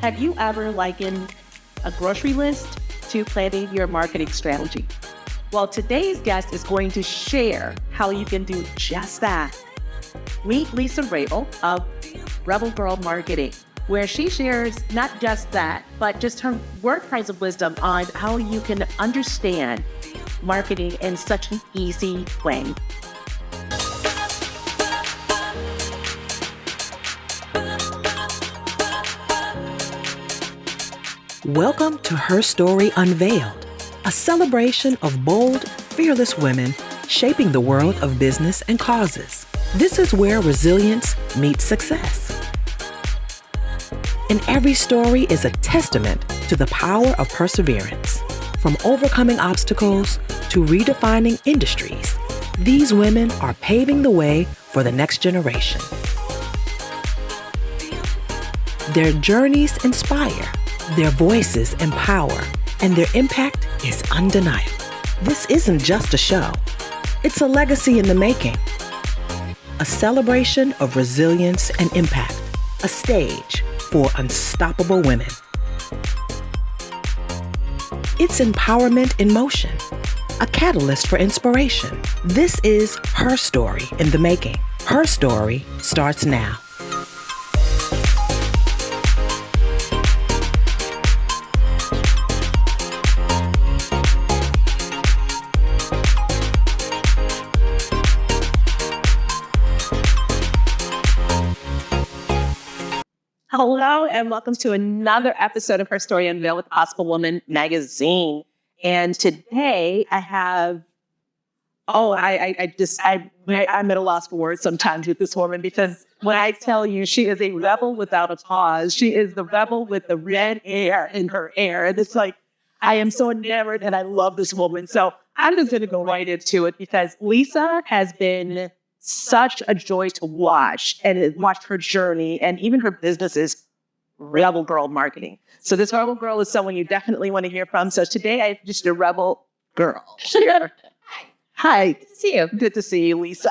Have you ever likened a grocery list to planning your marketing strategy? Well, today's guest is going to share how you can do just that. Meet Lisa Raebel of Rebel Girl Marketing, where she shares not just that, but just her words of wisdom on how you can understand marketing in such an easy way. Welcome to HERstory Unveiled, a celebration of bold, fearless women shaping the world of business and causes. This is where resilience meets success. And every story is a testament to the power of perseverance. From overcoming obstacles to redefining industries, these women are paving the way for the next generation. Their journeys inspire, their voices empower, and their impact is undeniable. This isn't just a show. It's a legacy in the making. A celebration of resilience and impact. A stage for unstoppable women. It's empowerment in motion. A catalyst for inspiration. This is her story in the making. Her story starts now. Hello, and welcome to another episode of HERstory Unveiled with Possible Woman magazine. And today I have, I'm at a loss for words sometimes with this woman, because when I tell you she is a rebel without a cause, she is the rebel with the red hair in her hair. And it's like, I am so enamored and I love this woman. So I'm just going to go right into it, because Lisa has been such a joy to watch, and watch her journey, and even her business is Rebel Girl Marketing. So this Rebel Girl is someone you definitely want to hear from. So today I introduced a Rebel Girl. Hi. Good to see you. Good to see you, Lisa.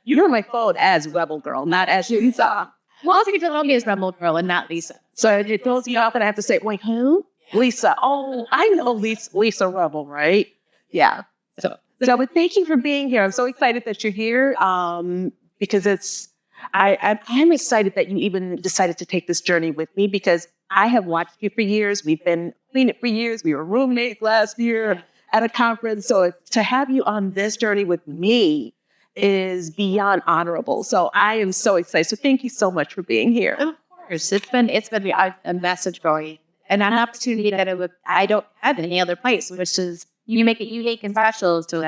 You're on my phone as Rebel Girl, not as Lisa. Well, I think it's me as Rebel Girl and not Lisa. So it throws you off, and I have to say, wait, who? Lisa. Oh, I know Lisa Raebel, right? Yeah. But thank you for being here. I'm so excited that you're here, because I'm excited that you even decided to take this journey with me, because I have watched you for years. We've been clean it for years. We were roommates last year at a conference. So to have you on this journey with me is beyond honorable. So I am so excited. So thank you so much for being here. Of course, it's been a massive joy and an opportunity that I don't have any other place, which is you make it unique and special. So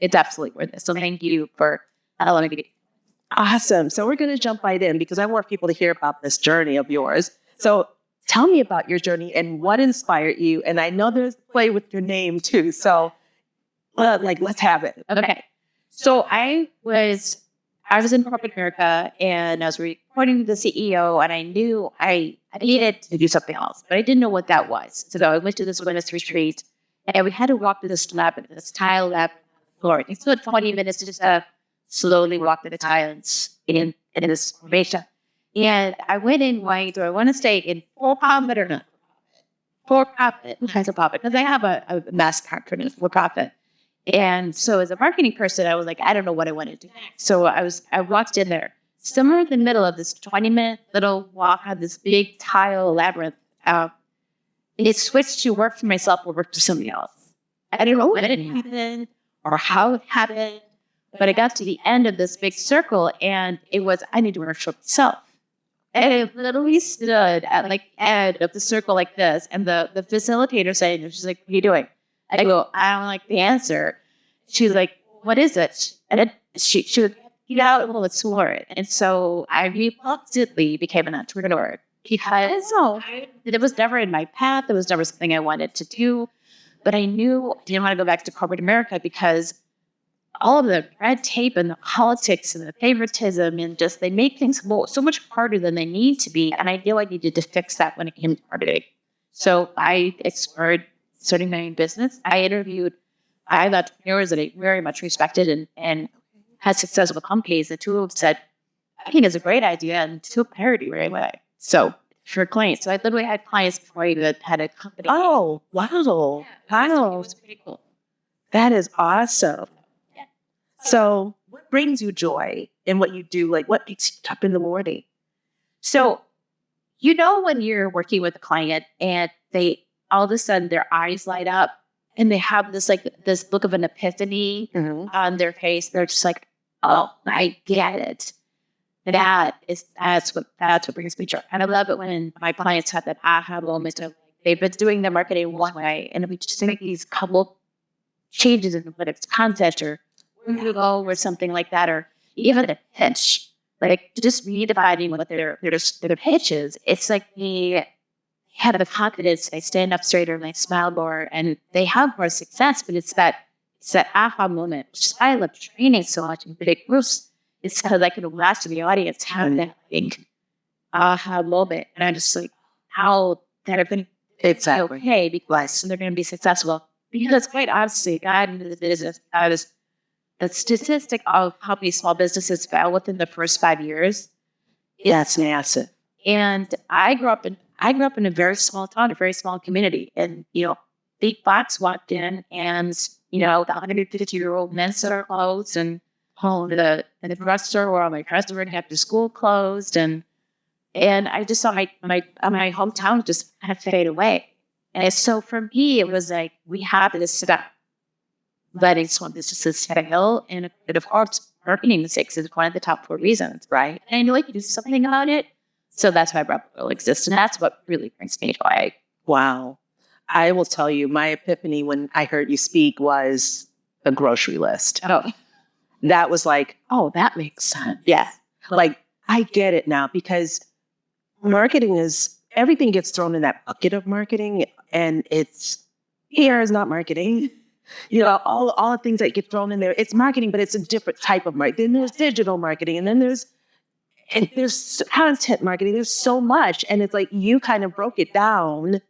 it's absolutely worth it. So thank you for allowing me to be. Awesome. So we're going to jump right in, because I want people to hear about this journey of yours. So tell me about your journey and what inspired you. And I know there's play with your name too. So let's have it. Okay. So I was in corporate America, and I was reporting to the CEO, and I knew I needed to do something else, but I didn't know what that was. So I went to this women's retreat, and we had to walk to this lab, this tile lab floor. It took 20 minutes to just slowly walk to the tiles in this formation. And I went in white, or I want to say in for profit or not for profit, kinds of profit, because I have a mass practice for profit. And so as a marketing person, I was like, I don't know what I want to do next. So I walked in there, somewhere in the middle of this 20-minute little walk, had this big tile labyrinth. It switched to work for myself or work for somebody else. I don't know when it happened or how it happened, but I got to the end of this big circle, and it was, I need to work for myself. And I literally stood at the end of the circle like this, and the facilitator said, she's like, what are you doing? I go, I don't like the answer. She's like, what is it? And she would get out and explore it. And so I reluctantly became an entrepreneur, because it was never in my path. It was never something I wanted to do. But I knew I didn't want to go back to corporate America, because all of the red tape and the politics and the favoritism, and just they make things so much harder than they need to be. And I knew I needed to fix that when it came to marketing. So I explored starting my own business. I interviewed 5 entrepreneurs that I very much respected and had successful companies. The 2 of them said, I think it's a great idea, and 2 parody right away. So for clients. So I literally had clients before I even had a company. Oh, wow. It Wow. was pretty cool. That is awesome. Yeah. So what brings you joy in what you do? Like what makes you up in the morning? So, you know, when you're working with a client and they all of a sudden their eyes light up and they have this look of an epiphany on their face, they're just like, oh, I get it. That's what brings me joy. And I love it when my clients have that aha moment of they've been doing their marketing one way and we just make these couple changes in whether it's content or where to go or something like that, or even the pitch. Like just redefining what their pitch is. It's like they have the confidence, they stand up straighter, and they smile more, and they have more success. But it's that aha moment, which is why I love training so much in big groups. It's because I can watch the audience have that big aha moment, and I'm just like, how they're going to be okay because they're going to be successful. Because quite honestly, God into the business, the statistic of how many small businesses fail within the first 5 years. That's massive. And I grew up in a very small town, a very small community. And, big box walked in and, the 150-year-old men's center closed and the drugstore where all my customers after school closed. And I just saw my hometown just kind of fade away. And so for me, it was like, we have to stop letting small businesses fail. And of course, marketing mistakes is one of the top 4 reasons, right? And I know I can do something about it. So that's why Rebel will exist. And that's what really brings me joy. Wow. I will tell you, my epiphany when I heard you speak was the grocery list. Oh. That was like, oh, that makes sense. Yeah. Like, I get it now because marketing everything gets thrown in that bucket of marketing and it's PR is not marketing. All the things that get thrown in there, it's marketing, but it's a different type of marketing. Then there's digital marketing and then there's content marketing. There's so much. And it's like, you kind of broke it down.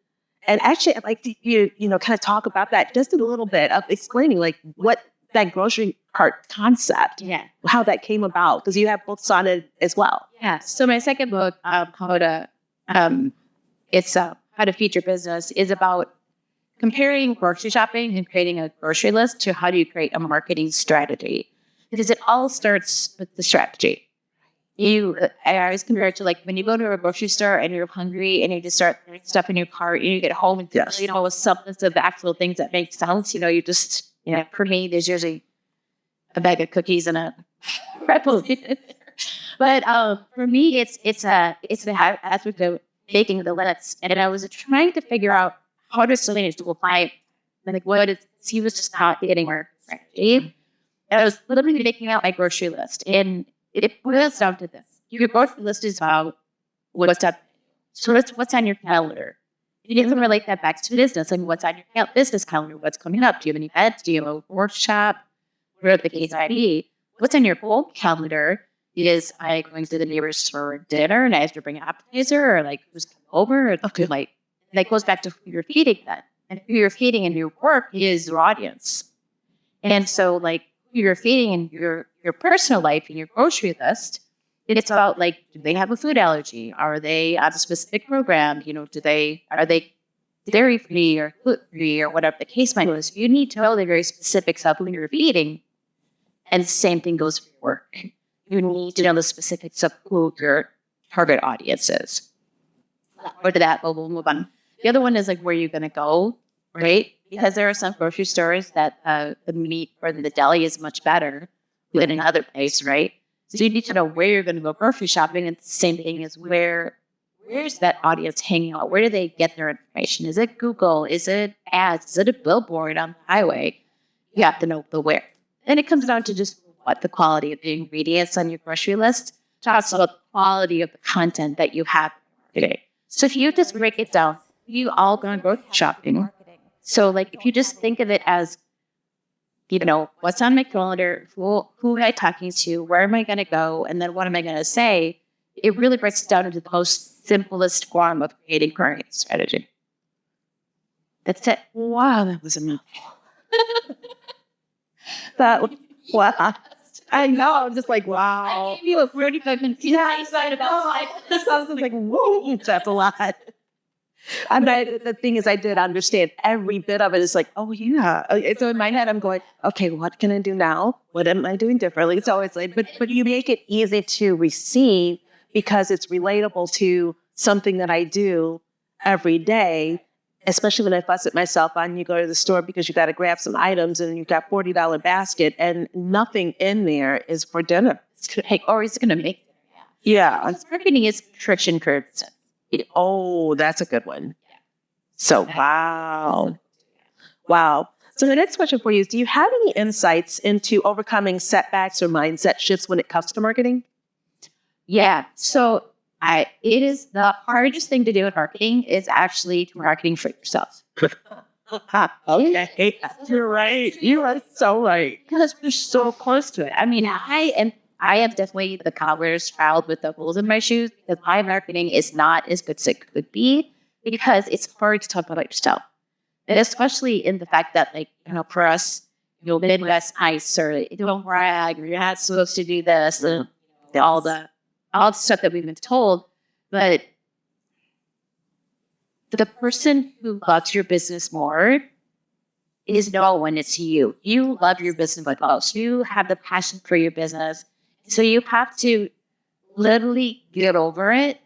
And actually, I'd like to, kind of talk about that just a little bit of explaining like what that grocery cart concept, how that came about, because you have books on it as well. Yeah. So my second book, called it's How to Feed Your Business, is about comparing grocery shopping and creating a grocery list to how do you create a marketing strategy, because it all starts with the strategy. I always compare it to like when you go to a grocery store and you're hungry and you just start throwing stuff in your cart and you get home and with substance of the actual things that make sense. You just for me, there's usually a bag of cookies and a Red Bull. But for me, it's the aspect of making the list, and I was trying to figure out how does Selena to apply like he was just not getting more strategy. And I was literally making out my grocery list, and it boils down to this. Your grocery list is about what's up. So what's on your calendar. You can relate that back to business. Like what's on your business calendar? What's coming up? Do you have any events? Do you have a workshop? Whatever the case might be. What's on your home calendar? Is I going to the neighbors for dinner and I have to bring an appetizer, or like who's coming over? Or like that goes back to who you're feeding then. And who you're feeding in your work is your audience. And so like who you're feeding in your personal life and your grocery list, it's about like, do they have a food allergy? Are they on a specific program? Are they dairy free or gluten free or whatever the case might be? So you need to know the very specifics of who you're feeding. And the same thing goes for your work. You need to know the specifics of who your target audience is. Or to that, we'll move on. The other one is like where you're going to go, right? Because there are some grocery stores that the meat or the deli is much better than another place, right? So you need to know where you're going to go grocery shopping. And the same thing is where's that audience hanging out? Where do they get their information? Is it Google? Is it ads? Is it a billboard on the highway? You have to know the where. Then it comes down to just what the quality of the ingredients on your grocery list. Talks about the quality of the content that you have today. So if you just break it down, you all going to grocery shopping. So like if you just think of it as, what's on my calendar, who am I talking to, where am I going to go, and then what am I going to say, it really breaks it down into the most simplest form of creating current strategy. That's it. Wow, that was a mouthful. Wow. I know. I'm just like, wow. I gave you a 45-minute excited about I was just like, whoa, that's a lot. I mean, the thing is, I did understand every bit of it. It's like, oh, yeah. So in my head, I'm going, okay, what can I do now? What am I doing differently? So it's like, but you make it easy to receive because it's relatable to something that I do every day, especially when I fuss at myself on you go to the store because you got to grab some items and you've got $40 basket and nothing in there is for dinner. or it's going to make. Yeah. Marketing is friction curves. Oh, that's a good one. So, wow. Wow. So the next question for you is, do you have any insights into overcoming setbacks or mindset shifts when it comes to marketing? Yeah. So it is the hardest thing to do in marketing is actually marketing for yourself. Okay. You're right. You are so right. Because we're so close to it. I mean, I am definitely the coward's child with the holes in my shoes because my marketing is not as good as it could be because it's hard to talk about yourself. And especially in the fact that, like, for us, Midwest ice or don't brag or you're not supposed to do this and all the stuff that we've been told. But the person who loves your business more is no one, it's you. You love your business like most. You have the passion for your business. So you have to literally get over it.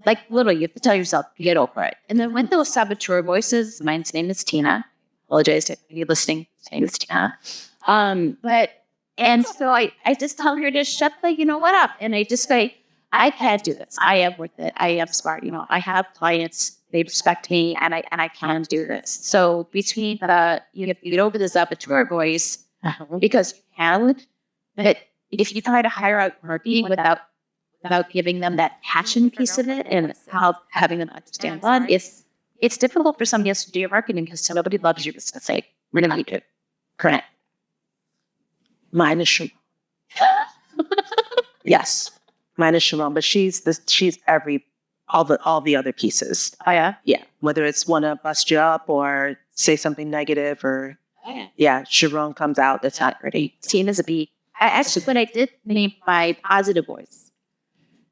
Like literally, you have to tell yourself, get over it. And then when those saboteur voices, my name is Tina. Apologize to you listening. My name is Tina. And so I just tell her to shut what up. And I just say, I can't do this. I am worth it. I am smart. I have clients. They respect me, and I can do this. So between you have to get over the saboteur voice because you can. But if you try to hire out marketing without giving them that passion piece of it and having them understand that, it's difficult for somebody else to do your marketing because nobody loves your business. Like, we're going to do it. Correct. Mine is Sharon. Yes, mine is Sharon, but she's all the other pieces. Oh yeah, yeah. Whether it's want to bust you up or say something negative or Sharon comes out. That's not pretty. Tina's a B. Actually, when I did name my positive voice.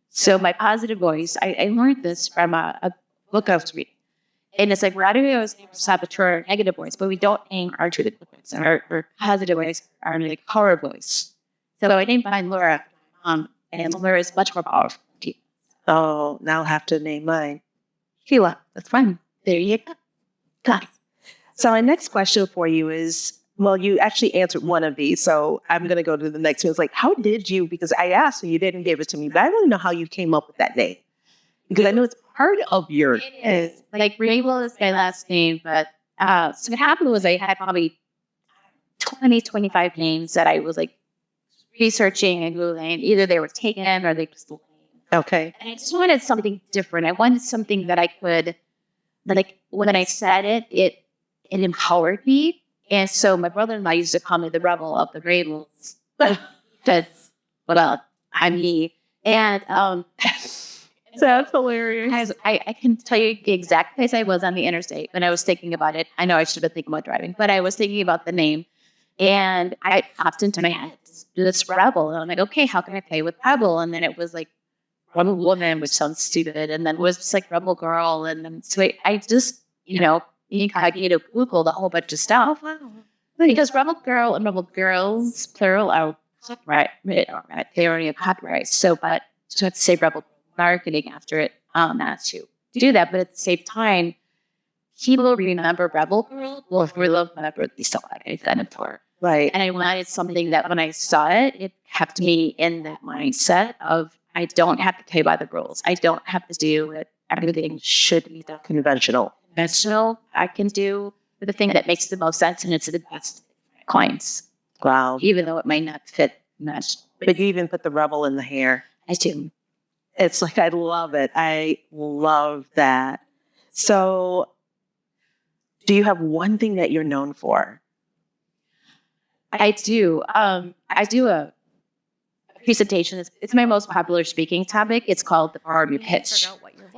So my positive voice, I learned this from a book I was reading. And it's like, why do we always name saboteur negative voice, but we don't name our negative voice? Our positive voice, our like power voice. So I named mine Laura, and Laura is much more powerful. Oh, now I'll have to name mine. Sheila, that's fine. There you go. So my next question for you is, well, you actually answered one of these, so I'm going to go to the next one. It's like, how did you, because I asked and you didn't give it to me, but I want to know how you came up with that name. Because I know it's part of your... It is. Like, Raebel is my last name, but so what happened was I had probably 20, 25 names that I was like researching and Googling. Either they were taken or they just... Okay. And I just wanted something different. I wanted something that I could, like, when I said it, it empowered me. And so my brother-in-law used to call me the rebel of the Raebels. That's what I'm me. And that's hilarious. I can tell you the exact place I was on the interstate when I was thinking about it. I know I should have been thinking about driving, but I was thinking about the name. And I popped into my head, this rebel. And I'm like, okay, how can I play with rebel? And then it was like rebel woman, which sounds stupid. And then it was just like rebel girl. And then so I just, incognito Googled a whole bunch of stuff. Because rebel girl and rebel girls, plural, are copyright. They already have copyright. So I have to say rebel marketing after it, not to do that. But at the same time, people remember rebel girl. Well, if we love remember at least what I said it for. Right. And I wanted something that when I saw it, it kept me in that mindset of I don't have to play by the rules. I don't have to do it. Everything should be done conventional. I can do the thing that makes the most sense, and it's the best for my clients. Wow. Even though it might not fit much. But you even put the rebel in the hair. I do. It's like, I love it. I love that. So do you have one thing that you're known for? I do. I do a presentation. It's my most popular speaking topic. It's called The Power of Your Pitch.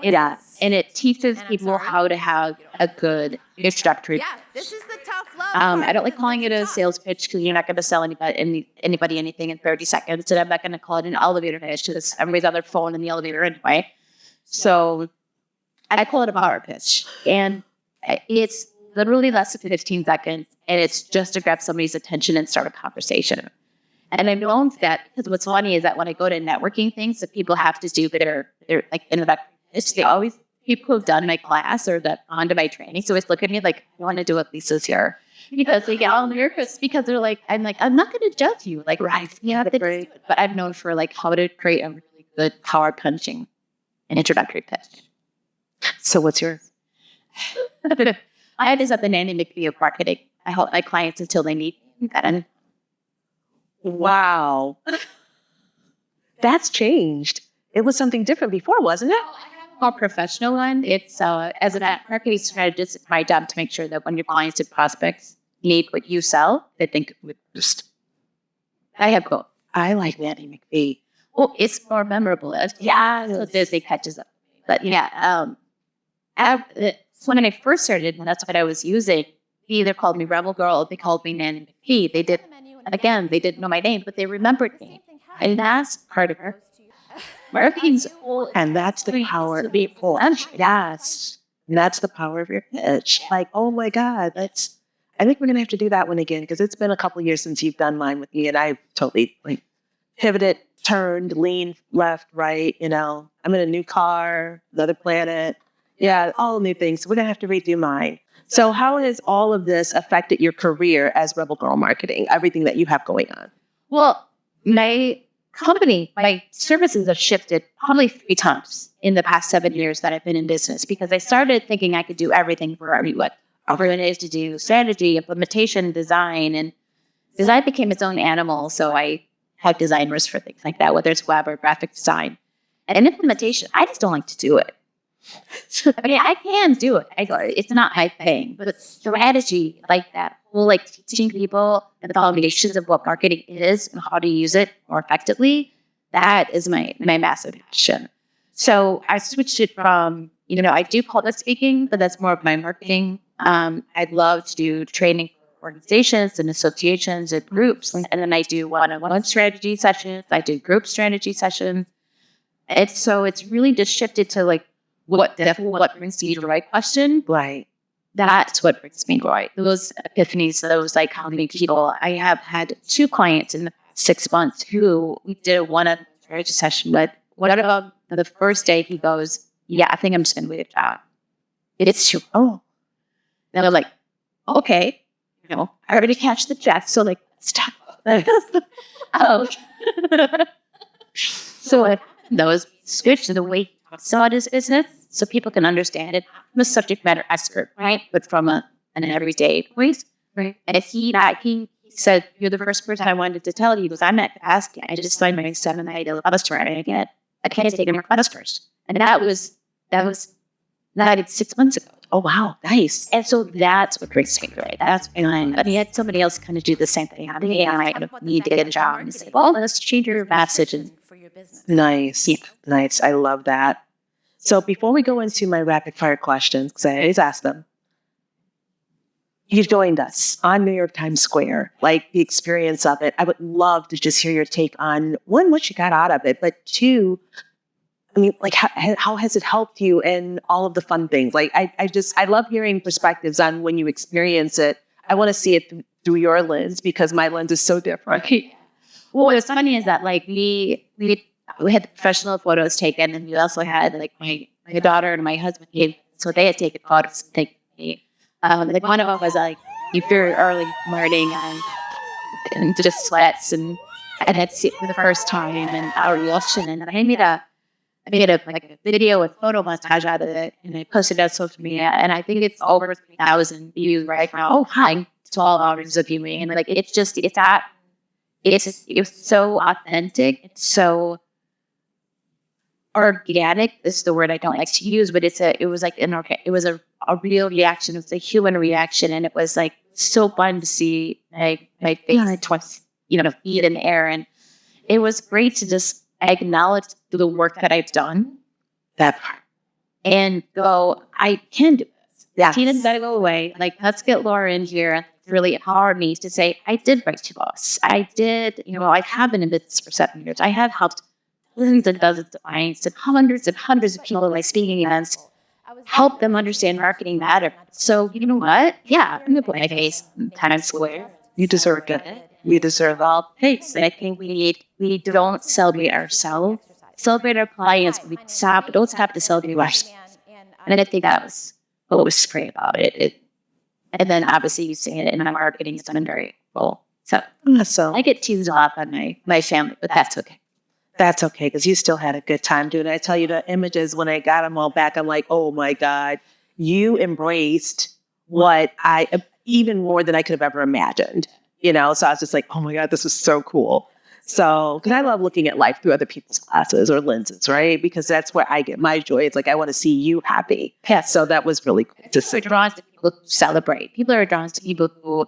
And it teaches people how to have a good introductory. Yeah, this is the tough love. I don't like calling it a sales pitch because you're not going to sell anybody anything in 30 seconds. And I'm not going to call it an elevator pitch because everybody's on their phone in the elevator anyway. So I call it a power pitch. And it's literally less than 15 seconds. And it's just to grab somebody's attention and start a conversation. And I've known that because what's funny is that when I go to networking things that people have to do their like introductory pitch, they always, people who've done my class or that onto my training, so always look at me like, I want to do what Lisa's here. Because they get all nervous because they're like, I'm not going to judge you. Like, right. Yeah, but I'm known for like how to create a really good power punching and introductory pitch. So what's yours? I is at the Nanny McPhee of marketing. I help my clients until they need that. Wow. That's changed. It was something different before, wasn't it? More professional one. It's as a marketing strategist, it's my job to make sure that when your clients and prospects need what you sell, they think with just. I have both. I like Nanny McPhee. Well, it's more memorable. Yeah, so Disney catches up. But yeah, so when I first started, and that's what I was using. They either called me Rebel Girl, or they called me Nanny McPhee. They didn't know my name, but they remembered me, and that's part of her. Marketing's and that's the power of your pitch. Yes. And that's the power of your pitch. Like, oh my God, I think we're going to have to do that one again because it's been a couple of years since you've done mine with me and I've totally like pivoted, turned, leaned left, right, I'm in a new car, another planet. Yeah, all new things. So we're going to have to redo mine. So how has all of this affected your career as Rebel Girl Marketing, everything that you have going on? Well, my company, my services have shifted probably 3 times in the past 7 years that I've been in business because I started thinking I could do everything for everyone. Everyone is to do strategy, implementation, design, and design became its own animal. So I have designers for things like that, whether it's web or graphic design. And implementation, I just don't like to do it. I mean, I can do it. It's not my thing, but strategy like that, whole like teaching people the foundations of what marketing is and how to use it more effectively, that is my massive passion. So I switched it from, I do public speaking, but that's more of my marketing. I'd love to do training for organizations and associations and groups. And then I do one-on-one strategy sessions. I do group strategy sessions. It's really just shifted to like, what brings you joy question. Right. That's what brings me joy. Those epiphanies, those like how many people. I have had 2 clients in the past 6 months who we did a one-on-one strategy session, but one of them, the first day he goes, yeah, I think I'm just going to leave a job. It's true. Oh. And I'm like, okay, I already cashed the check, so like, let's talk about that. So what happened though is we switched to the way he talks about his business so people can understand it. I'm a subject matter expert, right? But from an everyday voice. Right. And if he said, you're the first person I wanted to tell you, because I'm at capacity. I just signed my 7-night customer and I can't take any more customers. And that was 6 months ago. Oh, wow. Nice. And so that's what brings me joy. That's fine. But he had somebody else kind of do the same thing. I think I need to get a job and say, well, let's change your message for your business. Nice. Yeah. Nice. I love that. So before we go into my rapid fire questions, because I always ask them, you joined us on New York Times Square, like the experience of it. I would love to just hear your take on, 1, what you got out of it, but 2, I mean, like, how has it helped you and all of the fun things? Like, I love hearing perspectives on when you experience it. I want to see it through your lens because my lens is so different. Well, what's funny is that like we had the professional photos taken, and we also had like my daughter and my husband came, so they had taken photos. Like one of them was like very early morning and just sweats, and I had seen it for the first time and our reaction, and I made a video with photo montage out of it, and I posted it on social media, and I think it's over 3,000 views right now. Oh, hi, 12 hours of viewing, and like it's so authentic, it's so organic. This is the word I don't like to use, but it was a real reaction. It was a human reaction, and it was like so fun to see my face twice, feet in the air, and it was great to just acknowledge the work that I've done, that part, and go, I can do this. Yeah, Tina's got to go away. Like, let's get Laura in here. really empowered me to say, I did write 2 books. I did, I have been in business for 7 years. I have helped dozens and dozens of clients and hundreds of people in my speaking events, help them understand marketing better. So you know what? Yeah, I'm going to put my face in Times Square. You deserve it. You deserve all. Thanks. And I think we don't celebrate ourselves. Celebrate our clients, but don't stop to celebrate ourselves. And I think that was what was great about it. And then obviously using it in my marketing has been very cool. So I get teased off on my family, but that's okay. That's okay, because you still had a good time doing it. I tell you, the images, when I got them all back, I'm like, oh my God, you embraced what even more than I could have ever imagined. So I was just like, oh my God, this is so cool. So, because I love looking at life through other people's glasses or lenses, right? Because that's where I get my joy. It's like, I want to see you happy. Yeah. So that was really cool to see. People are drawn to people who celebrate. People are drawn to people who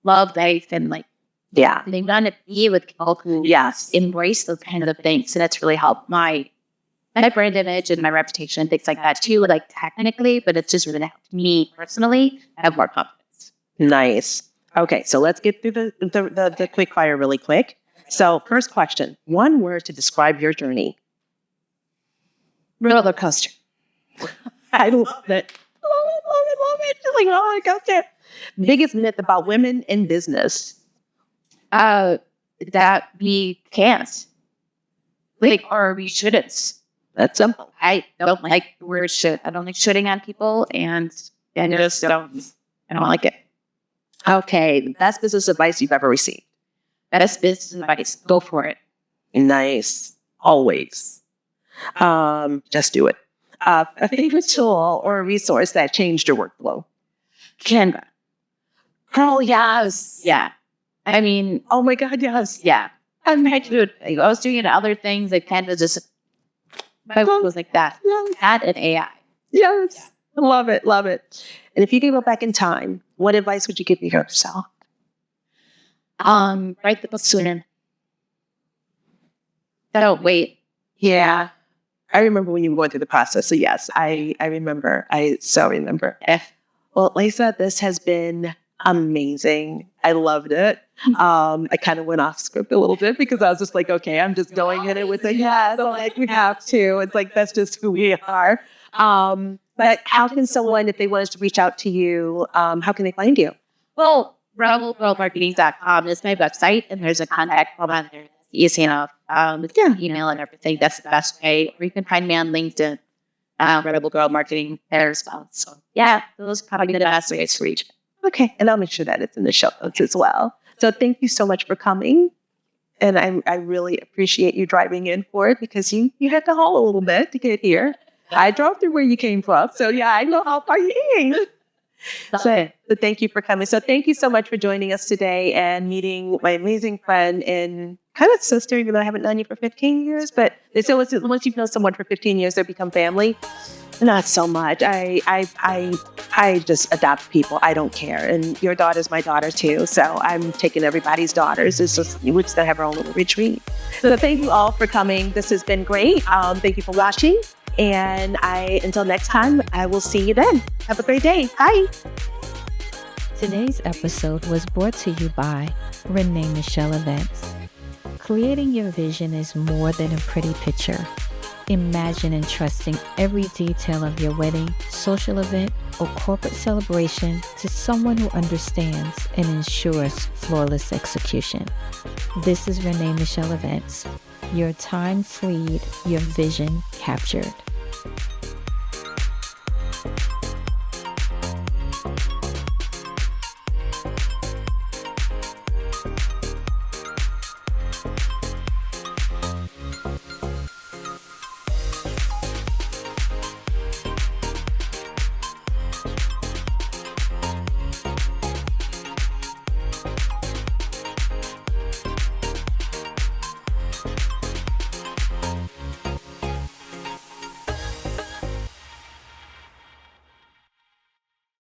love life and they want to be with people who embrace those kinds of things. And that's really helped my brand image and my reputation, things like that too, technically, but it's just really helped me personally have more confidence. Nice. Okay. So let's get through the quick fire really quick. So first question, one word to describe your journey. Roller coaster. I love it. Love it. Like roller coaster. Biggest myth about women in business. That we can't. Or we shouldn't. That's simple. I don't like the word should. I don't like shitting on people, and I just don't like it. Okay. The best business advice you've ever received. Best business advice. Go for it. Nice. Always. Just do it. A favorite tool or a resource that changed your workflow? Canva. Oh, yes. Yeah. I mean, oh my God, yes. Yeah. I was doing other things. Canva just, my work was like that. Yes. That and AI. Yes. Yeah. Love it. Love it. And if you could go back in time, what advice would you give yourself? Write the book sooner. Don't wait. Yeah. I remember when you were going through the process. So yes, I remember. I so remember. Well, Lisa, this has been amazing. I loved it. I kind of went off script a little bit because I was just like, okay, I'm just going in it with a yes. So we have to. It's like, that's just who we are. But how can someone, if they wanted to reach out to you, how can they find you? Well, rebelworldmarketing.com is my website, and there's a contact form on there. Easy enough. Email and everything. That's the best way. Or you can find me on LinkedIn, Rebel Girl Marketing there as well. So those are probably the best ways to reach me. Okay, and I'll make sure that it's in the show notes as well. So thank you so much for coming, and I really appreciate you driving in for it because you had to haul a little bit to get here. I drove through where you came from, so I know how far you came. So thank you for coming. So thank you so much for joining us today and meeting my amazing friend and kind of sister, even though I haven't known you for 15 years. But they say once you've known someone for 15 years, they become family. Not so much. I just adopt people. I don't care. And your daughter's my daughter too. So I'm taking everybody's daughters. It's just, we're just going to have our own little retreat. So thank you all for coming. This has been great. Thank you for watching. And until next time, I will see you then. Have a great day. Bye. Today's episode was brought to you by Renee Michelle Events. Creating your vision is more than a pretty picture. Imagine entrusting every detail of your wedding, social event, or corporate celebration to someone who understands and ensures flawless execution. This is Renee Michelle Events. Your time freed, your vision captured.